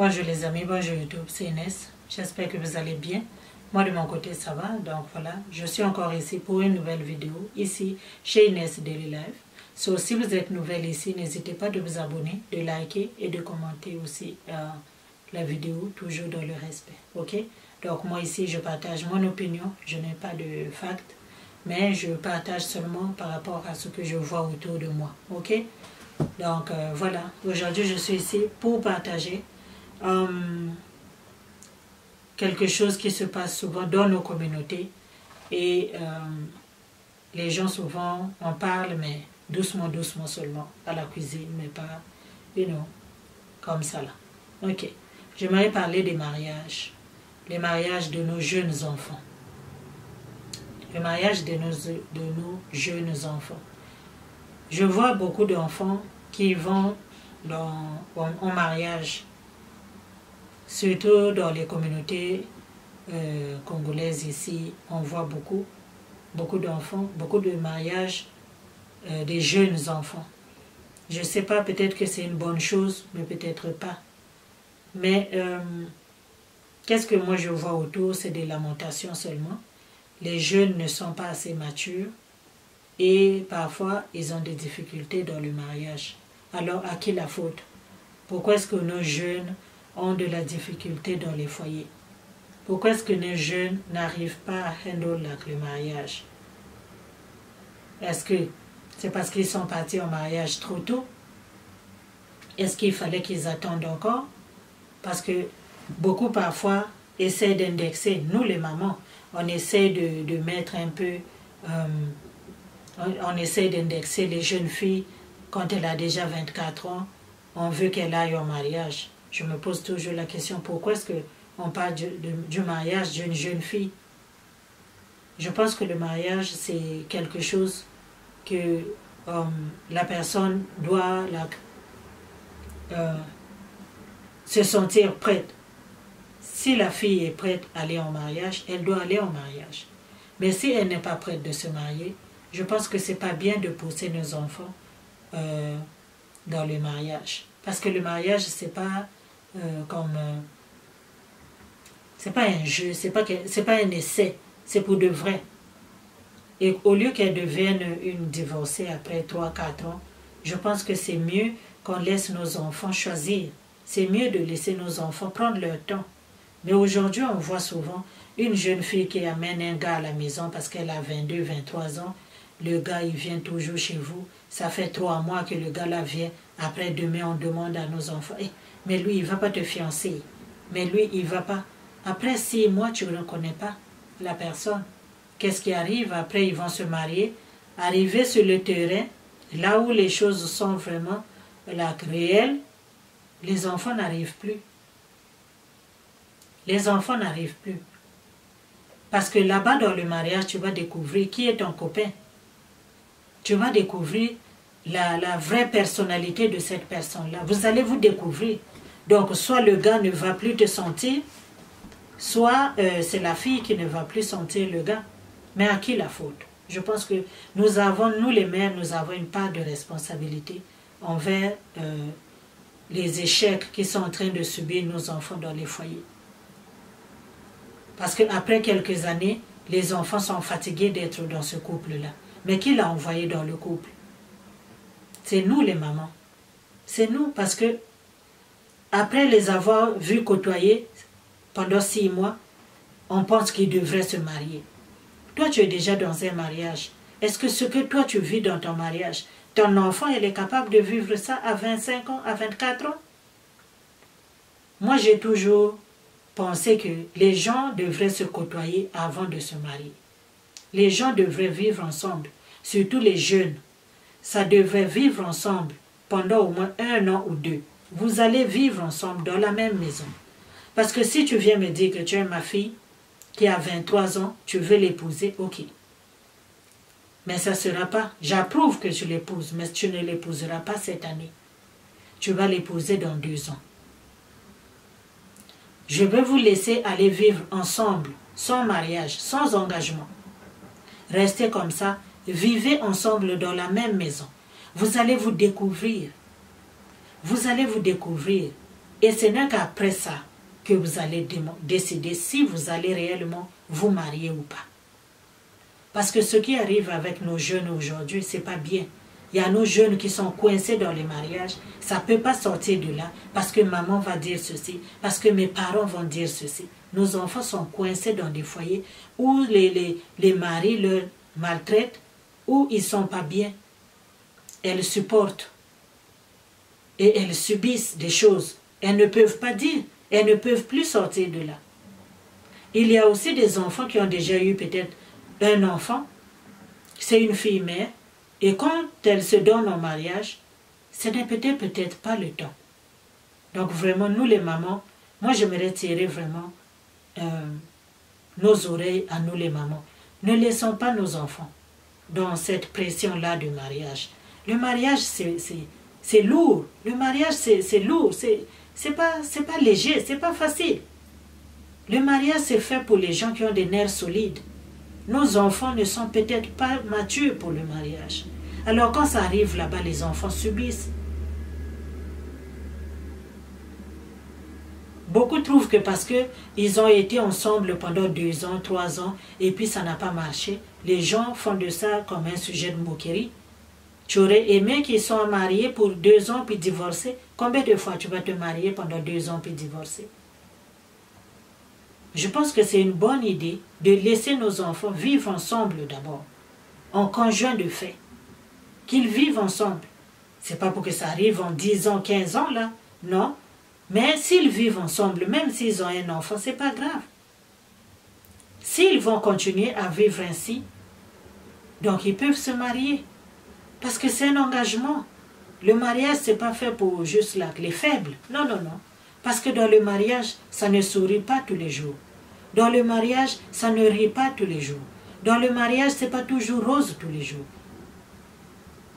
Bonjour les amis, bonjour YouTube, c'est Inès. J'espère que vous allez bien. Moi de mon côté ça va, donc voilà. Je suis encore ici pour une nouvelle vidéo, ici chez Inès Daily Life. So, si vous êtes nouvelle ici, n'hésitez pas de vous abonner, de liker et de commenter aussi la vidéo, toujours dans le respect. Ok? Donc moi ici je partage mon opinion, je n'ai pas de facts, mais je partage seulement par rapport à ce que je vois autour de moi. Ok? Donc voilà, aujourd'hui je suis ici pour partager quelque chose qui se passe souvent dans nos communautés et les gens souvent en parlent, mais doucement seulement à la cuisine, mais pas, comme ça là. Ok, j'aimerais parler des mariages, les mariages de nos jeunes enfants, le mariage de nos jeunes enfants. Je vois beaucoup d'enfants qui vont en mariage, surtout dans les communautés congolaises ici, on voit beaucoup d'enfants, beaucoup de mariages des jeunes enfants. Je ne sais pas, peut-être que c'est une bonne chose, mais peut-être pas. Mais qu'est-ce que moi je vois autour? C'est des lamentations seulement. Les jeunes ne sont pas assez matures et parfois ils ont des difficultés dans le mariage. Alors à qui la faute? Pourquoi est-ce que nos jeunes ont de la difficulté dans les foyers? Pourquoi est-ce que nos jeunes n'arrivent pas à handle le mariage? Est-ce que c'est parce qu'ils sont partis en mariage trop tôt? Est-ce qu'il fallait qu'ils attendent encore? Parce que beaucoup parfois essaient d'indexer, nous les mamans, on essaie de mettre un peu, on essaie d'indexer les jeunes filles quand elle a déjà 24 ans, on veut qu'elle aille au mariage. Je me pose toujours la question, pourquoi est-ce qu'on parle du mariage d'une jeune fille? Je pense que le mariage, c'est quelque chose que la personne doit se sentir prête. Si la fille est prête à aller en mariage, elle doit aller en mariage. Mais si elle n'est pas prête de se marier, je pense que ce n'est pas bien de pousser nos enfants dans le mariage. Parce que le mariage, c'est pas c'est pas un jeu, c'est pas un essai, c'est pour de vrai. Et au lieu qu'elle devienne une divorcée après 3-4 ans, je pense que c'est mieux qu'on laisse nos enfants choisir. C'est mieux de laisser nos enfants prendre leur temps. Mais aujourd'hui, on voit souvent une jeune fille qui amène un gars à la maison parce qu'elle a 22-23 ans. Le gars, il vient toujours chez vous. Ça fait 3 mois que le gars là vient. Après, demain, on demande à nos enfants, mais lui, il ne va pas te fiancer. Mais lui, il ne va pas. Après 6 mois, tu ne reconnais pas la personne. Qu'est-ce qui arrive? Après, ils vont se marier. Arriver sur le terrain, là où les choses sont vraiment réelles, les enfants n'arrivent plus. Les enfants n'arrivent plus. Parce que là-bas, dans le mariage, tu vas découvrir qui est ton copain. Tu vas découvrir la vraie personnalité de cette personne-là. Vous allez vous découvrir. Donc, soit le gars ne va plus te sentir, soit c'est la fille qui ne va plus sentir le gars. Mais à qui la faute? Je pense que nous les mères, nous avons une part de responsabilité envers les échecs qui sont en train de subir nos enfants dans les foyers. Parce qu'après quelques années, les enfants sont fatigués d'être dans ce couple-là. Mais qui l'a envoyé dans le couple? C'est nous les mamans. C'est nous, parce que après les avoir vus côtoyer pendant 6 mois, on pense qu'ils devraient se marier. Toi, tu es déjà dans un mariage. Est-ce que ce que toi, tu vis dans ton mariage, ton enfant, elle est capable de vivre ça à 25 ans, à 24 ans? Moi, j'ai toujours pensé que les gens devraient se côtoyer avant de se marier. Les gens devraient vivre ensemble, surtout les jeunes. Ça devrait vivre ensemble pendant au moins 1 an ou 2. Vous allez vivre ensemble dans la même maison. Parce que si tu viens me dire que tu es ma fille, qui a 23 ans, tu veux l'épouser, ok. Mais ça ne sera pas. J'approuve que tu l'épouses, mais tu ne l'épouseras pas cette année. Tu vas l'épouser dans 2 ans. Je vais vous laisser aller vivre ensemble, sans mariage, sans engagement. Restez comme ça, vivez ensemble dans la même maison. Vous allez vous découvrir. Vous allez vous découvrir. Et ce n'est qu'après ça que vous allez décider si vous allez réellement vous marier ou pas. Parce que ce qui arrive avec nos jeunes aujourd'hui, c'est pas bien. Il y a nos jeunes qui sont coincés dans les mariages. Ça ne peut pas sortir de là parce que maman va dire ceci, parce que mes parents vont dire ceci. Nos enfants sont coincés dans des foyers où les maris leur maltraitent, où ils ne sont pas bien. Elles supportent et elles subissent des choses. Elles ne peuvent pas dire, elles ne peuvent plus sortir de là. Il y a aussi des enfants qui ont déjà eu peut-être un enfant, c'est une fille-mère, et quand elle se donne en mariage, ce n'est peut-être pas le temps. Donc vraiment, nous les mamans, moi j'aimerais tirer vraiment nos oreilles à nous les mamans. Ne laissons pas nos enfants dans cette pression-là du mariage. Le mariage, c'est lourd. Le mariage, c'est lourd. C'est pas léger, c'est pas facile. Le mariage, c'est fait pour les gens qui ont des nerfs solides. Nos enfants ne sont peut-être pas matures pour le mariage. Alors quand ça arrive là-bas, les enfants subissent. Beaucoup trouvent que parce qu'ils ont été ensemble pendant 2 ans, 3 ans, et puis ça n'a pas marché, les gens font de ça comme un sujet de moquerie. Tu aurais aimé qu'ils soient mariés pour 2 ans puis divorcer. Combien de fois tu vas te marier pendant 2 ans puis divorcer? Je pense que c'est une bonne idée de laisser nos enfants vivre ensemble d'abord, en conjoint de fait. Qu'ils vivent ensemble. C'est pas pour que ça arrive en 10 ans, 15 ans là, non. Mais s'ils vivent ensemble, même s'ils ont un enfant, c'est pas grave. S'ils vont continuer à vivre ainsi, donc ils peuvent se marier. Parce que c'est un engagement. Le mariage, c'est pas fait pour juste là, les faibles. Non, non, non. Parce que dans le mariage, ça ne sourit pas tous les jours. Dans le mariage, ça ne rit pas tous les jours. Dans le mariage, c'est pas toujours rose tous les jours.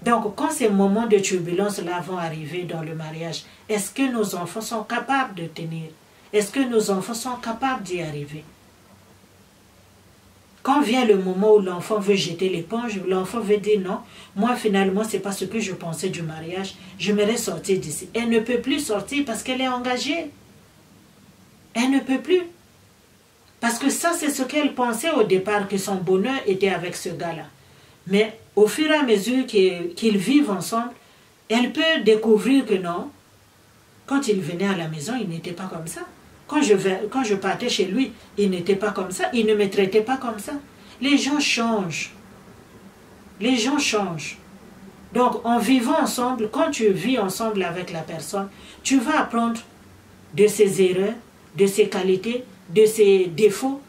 Donc, quand ces moments de turbulence-là vont arriver dans le mariage, est-ce que nos enfants sont capables de tenir? Est-ce que nos enfants sont capables d'y arriver? Quand vient le moment où l'enfant veut jeter l'éponge, l'enfant veut dire non, moi finalement, c'est pas ce que je pensais du mariage, j'aimerais sortir d'ici. Elle ne peut plus sortir parce qu'elle est engagée. Elle ne peut plus. Parce que ça, c'est ce qu'elle pensait au départ, que son bonheur était avec ce gars-là. Mais au fur et à mesure qu'ils vivent ensemble, elle peut découvrir que non, quand il venait à la maison, il n'était pas comme ça. Quand je partais chez lui, il n'était pas comme ça, il ne me traitait pas comme ça. Les gens changent. Les gens changent. Donc, en vivant ensemble, quand tu vis ensemble avec la personne, tu vas apprendre de ses erreurs, de ses qualités, de ses défauts,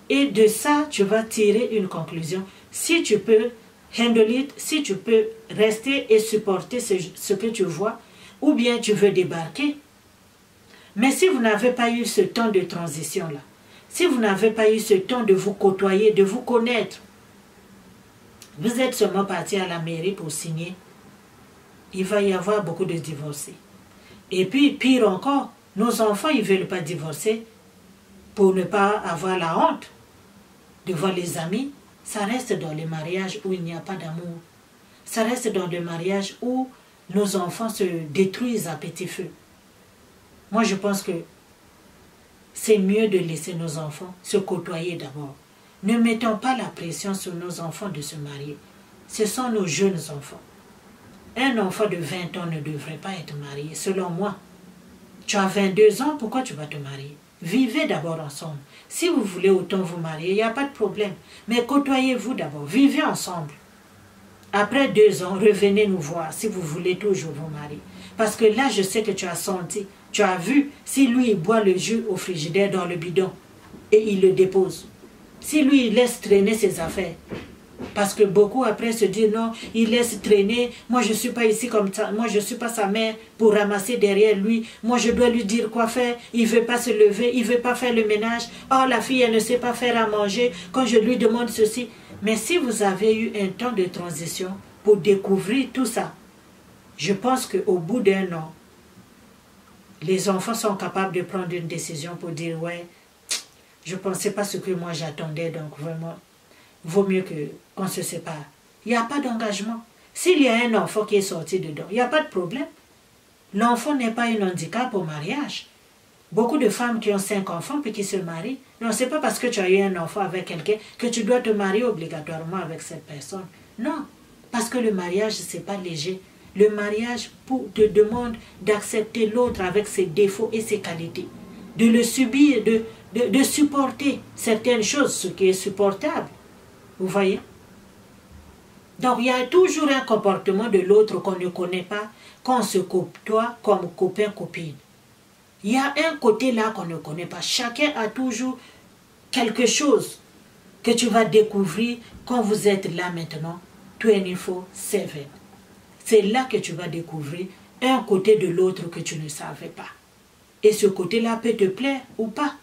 et de ça, tu vas tirer une conclusion. Si tu peux handle it, si tu peux rester et supporter ce que tu vois, ou bien tu veux débarquer. Mais si vous n'avez pas eu ce temps de transition-là, si vous n'avez pas eu ce temps de vous côtoyer, de vous connaître, vous êtes seulement parti à la mairie pour signer, il va y avoir beaucoup de divorcés. Et puis, pire encore, nos enfants, ils ne veulent pas divorcer pour ne pas avoir la honte devant les amis. Ça reste dans les mariages où il n'y a pas d'amour. Ça reste dans des mariages où nos enfants se détruisent à petit feu. Moi, je pense que c'est mieux de laisser nos enfants se côtoyer d'abord. Ne mettons pas la pression sur nos enfants de se marier. Ce sont nos jeunes enfants. Un enfant de 20 ans ne devrait pas être marié, selon moi. Tu as 22 ans, pourquoi tu vas te marier? Vivez d'abord ensemble. Si vous voulez autant vous marier, il n'y a pas de problème. Mais côtoyez-vous d'abord, vivez ensemble. Après 2 ans, revenez nous voir si vous voulez toujours vous marier. Parce que là, je sais que tu as senti, tu as vu, si lui, il boit le jus au frigidaire dans le bidon et il le dépose. Si lui, il laisse traîner ses affaires. Parce que beaucoup après se disent non, il laisse traîner, moi je ne suis pas ici comme ça, moi je ne suis pas sa mère pour ramasser derrière lui, moi je dois lui dire quoi faire, il ne veut pas se lever, il ne veut pas faire le ménage, oh la fille elle ne sait pas faire à manger, quand je lui demande ceci. Mais si vous avez eu un temps de transition pour découvrir tout ça, je pense qu'au bout d'1 an, les enfants sont capables de prendre une décision pour dire ouais, je ne pensais pas ce que moi j'attendais, donc vraiment, vaut mieux qu'on se sépare. Il n'y a pas d'engagement. S'il y a un enfant qui est sorti dedans, il n'y a pas de problème. L'enfant n'est pas un handicap au mariage. Beaucoup de femmes qui ont 5 enfants puis qui se marient. Non, c'est pas parce que tu as eu un enfant avec quelqu'un que tu dois te marier obligatoirement avec cette personne. Non, parce que le mariage, c'est pas léger. Le mariage te demande d'accepter l'autre avec ses défauts et ses qualités. De le subir, de supporter certaines choses, ce qui est supportable. Vous voyez? Donc, il y a toujours un comportement de l'autre qu'on ne connaît pas, qu'on se côtoie comme copain-copine. Il y a un côté là qu'on ne connaît pas. Chacun a toujours quelque chose que tu vas découvrir quand vous êtes là maintenant, 24/7. C'est là que tu vas découvrir un côté de l'autre que tu ne savais pas. Et ce côté-là peut te plaire ou pas.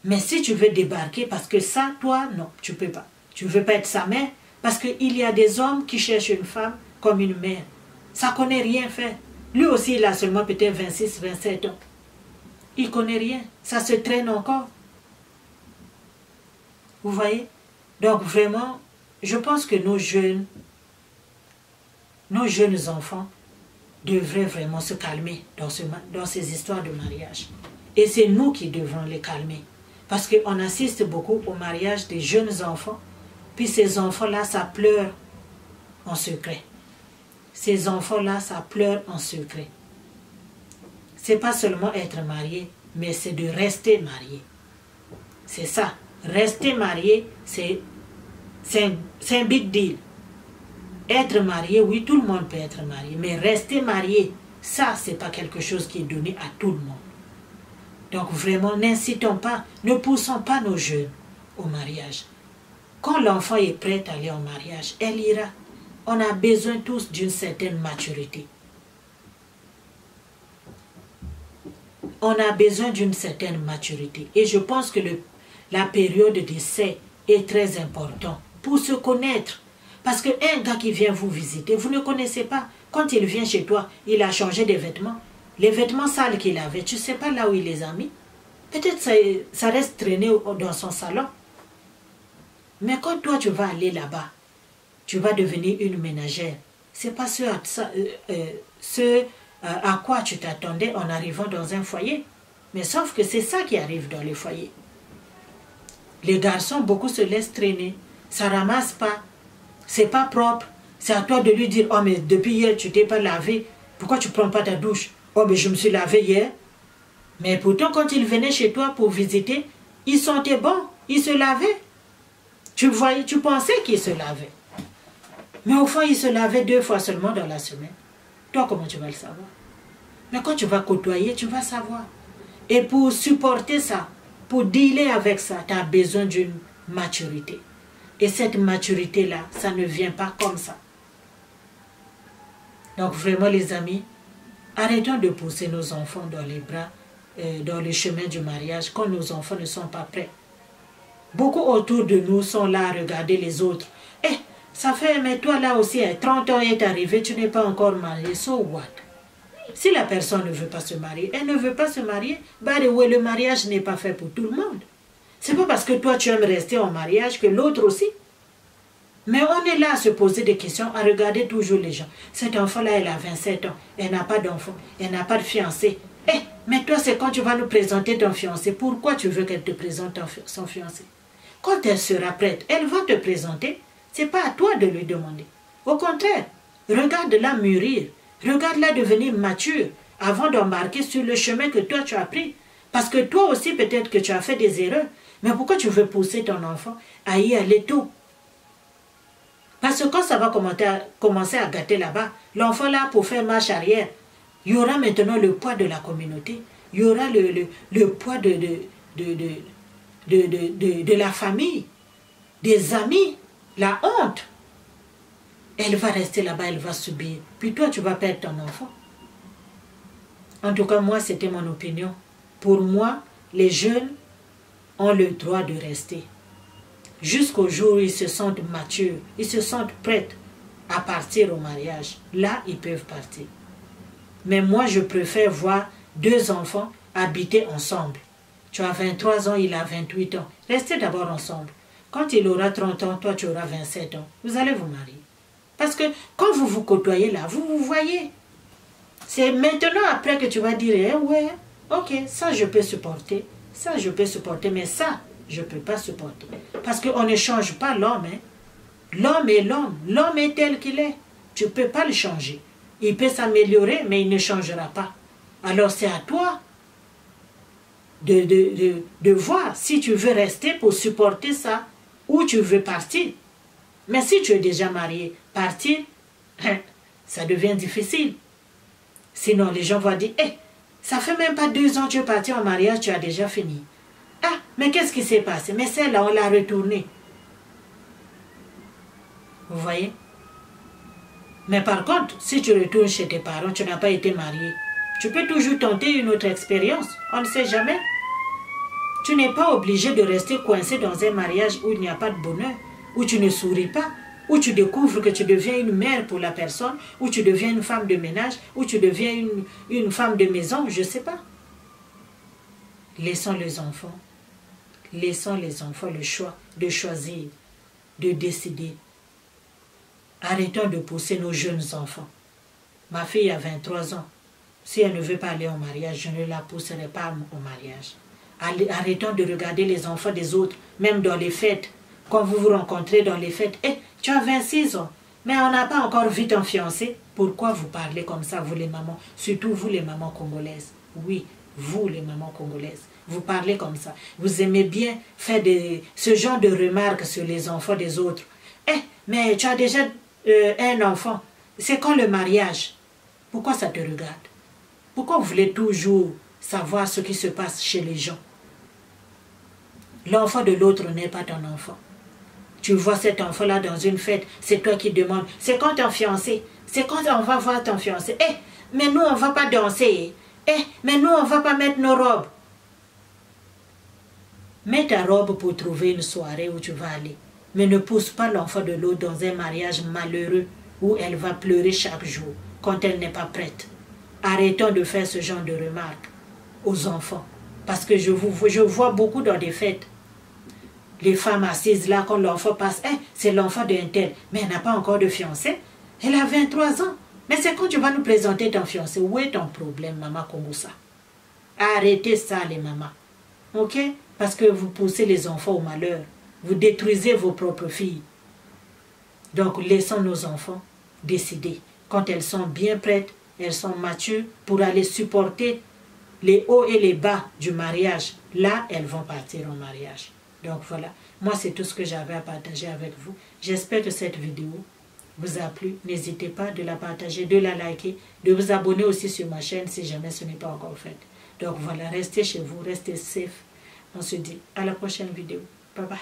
Mais si tu veux débarquer, parce que ça, toi, non, tu ne peux pas. Tu ne veux pas être sa mère, parce qu'il y a des hommes qui cherchent une femme comme une mère. Ça ne connaît rien faire. Lui aussi, il a seulement peut-être 26, 27 ans. Il ne connaît rien. Ça se traîne encore. Vous voyez? Donc vraiment, je pense que nos jeunes enfants devraient vraiment se calmer dans ces histoires de mariage. Et c'est nous qui devons les calmer. Parce qu'on assiste beaucoup au mariage des jeunes enfants. Puis ces enfants-là, ça pleure en secret. Ces enfants-là, ça pleure en secret. C'est pas seulement être marié, mais c'est de rester marié. C'est ça. Rester marié, c'est un big deal. Être marié, oui, tout le monde peut être marié. Mais rester marié, ça, c'est pas quelque chose qui est donné à tout le monde. Donc vraiment, n'incitons pas, ne poussons pas nos jeunes au mariage. Quand l'enfant est prêt à aller au mariage, elle ira. On a besoin tous d'une certaine maturité. On a besoin d'une certaine maturité. Et je pense que la période d'essai est très importante pour se connaître. Parce qu'un gars qui vient vous visiter, vous ne connaissez pas. Quand il vient chez toi, il a changé de vêtements. Les vêtements sales qu'il avait, tu ne sais pas là où il les a mis. Peut-être ça reste traîné dans son salon. Mais quand toi, tu vas aller là-bas, tu vas devenir une ménagère. Ce n'est pas ce à quoi tu t'attendais en arrivant dans un foyer. Mais sauf que c'est ça qui arrive dans les foyers. Les garçons, beaucoup se laissent traîner. Ça ne ramasse pas. C'est pas propre. C'est à toi de lui dire, oh mais depuis hier, tu t'es pas lavé. Pourquoi tu ne prends pas ta douche? Oh mais je me suis lavé hier. Mais pourtant, quand il venait chez toi pour visiter, il sentait bon. Il se lavait. Tu voyais, tu pensais qu'il se lavait. Mais au fond, il se lavait 2 fois seulement dans la semaine. Toi, comment tu vas le savoir? Mais quand tu vas côtoyer, tu vas savoir. Et pour supporter ça, pour dealer avec ça, tu as besoin d'une maturité. Et cette maturité-là, ça ne vient pas comme ça. Donc vraiment, les amis, arrêtons de pousser nos enfants dans les bras, dans le chemin du mariage, quand nos enfants ne sont pas prêts. Beaucoup autour de nous sont là à regarder les autres. Eh, ça fait, mais toi là aussi, 30 ans est arrivé, tu n'es pas encore marié, so what? Si la personne ne veut pas se marier, elle ne veut pas se marier. By the way, le mariage n'est pas fait pour tout le monde. C'est pas parce que toi tu aimes rester en mariage que l'autre aussi. Mais on est là à se poser des questions, à regarder toujours les gens. Cet enfant-là, elle a 27 ans, elle n'a pas d'enfant, elle n'a pas de fiancé. Eh, mais toi, c'est quand tu vas nous présenter ton fiancé. Pourquoi tu veux qu'elle te présente son fiancé? Quand elle sera prête, elle va te présenter. Ce n'est pas à toi de lui demander. Au contraire, regarde-la mûrir. Regarde-la devenir mature avant d'embarquer sur le chemin que toi tu as pris. Parce que toi aussi peut-être que tu as fait des erreurs. Mais pourquoi tu veux pousser ton enfant à y aller tôt? Parce que quand ça va commencer à gâter là-bas, l'enfant là pour faire marche arrière, il y aura maintenant le poids de la communauté. Il y aura le poids de la famille, des amis, la honte. Elle va rester là-bas, elle va subir. Puis toi, tu vas perdre ton enfant. En tout cas, moi, c'était mon opinion. Pour moi, les jeunes ont le droit de rester. Jusqu'au jour où ils se sentent matures, ils se sentent prêts à partir au mariage. Là, ils peuvent partir. Mais moi, je préfère voir 2 enfants habiter ensemble. Tu as 23 ans, il a 28 ans. Restez d'abord ensemble. Quand il aura 30 ans, toi, tu auras 27 ans. Vous allez vous marier. Parce que quand vous vous côtoyez là, vous vous voyez. C'est maintenant après que tu vas dire, eh ouais, ok, ça je peux supporter, ça je peux supporter, mais ça, je ne peux pas supporter. Parce qu'on ne change pas l'homme. Hein. L'homme est l'homme. L'homme est tel qu'il est. Tu ne peux pas le changer. Il peut s'améliorer, mais il ne changera pas. Alors c'est à toi de voir si tu veux rester pour supporter ça ou tu veux partir. Mais si tu es déjà marié, partir, ça devient difficile. Sinon, les gens vont dire, hey, ça fait même pas 2 ans que tu es parti en mariage, tu as déjà fini. Ah, mais qu'est-ce qui s'est passé? Mais celle-là, on l'a retournée. Vous voyez? Mais par contre, si tu retournes chez tes parents, tu n'as pas été marié, tu peux toujours tenter une autre expérience. On ne sait jamais. Tu n'es pas obligé de rester coincé dans un mariage où il n'y a pas de bonheur, où tu ne souris pas, où tu découvres que tu deviens une mère pour la personne, où tu deviens une femme de ménage, où tu deviens une femme de maison, je ne sais pas. Laissons les enfants le choix de choisir, de décider. Arrêtons de pousser nos jeunes enfants. Ma fille a 23 ans. Si elle ne veut pas aller au mariage, je ne la pousserai pas au mariage. Arrêtons de regarder les enfants des autres, même dans les fêtes. Quand vous vous rencontrez dans les fêtes, hey, tu as 26 ans, mais on n'a pas encore vu ton fiancé. Pourquoi vous parlez comme ça, vous les mamans? Surtout vous les mamans congolaises. Oui, vous les mamans congolaises. Vous parlez comme ça. Vous aimez bien faire ce genre de remarques sur les enfants des autres. Eh, mais tu as déjà un enfant. C'est quand le mariage? Pourquoi ça te regarde? Pourquoi vous voulez toujours savoir ce qui se passe chez les gens? L'enfant de l'autre n'est pas ton enfant. Tu vois cet enfant-là dans une fête, c'est toi qui demandes, c'est quand ton fiancé? C'est quand on va voir ton fiancé? Eh, mais nous on ne va pas danser. Eh, mais nous on ne va pas mettre nos robes. Mets ta robe pour trouver une soirée où tu vas aller. Mais ne pousse pas l'enfant de l'autre dans un mariage malheureux où elle va pleurer chaque jour quand elle n'est pas prête. Arrêtons de faire ce genre de remarques aux enfants. Parce que je vois beaucoup dans des fêtes. Les femmes assises là, quand l'enfant passe, hey, c'est l'enfant d'un tel, mais elle n'a pas encore de fiancé. Elle a 23 ans. Mais c'est quand tu vas nous présenter ton fiancé. Où est ton problème, maman Kongusa? Arrêtez ça, les mamans. Ok? Parce que vous poussez les enfants au malheur. Vous détruisez vos propres filles. Donc, laissons nos enfants décider. Quand elles sont bien prêtes, elles sont matures pour aller supporter les hauts et les bas du mariage. Là, elles vont partir en mariage. Donc voilà, moi c'est tout ce que j'avais à partager avec vous. J'espère que cette vidéo vous a plu. N'hésitez pas de la partager, de la liker, de vous abonner aussi sur ma chaîne si jamais ce n'est pas encore fait. Donc voilà, restez chez vous, restez safe. On se dit à la prochaine vidéo. Bye bye.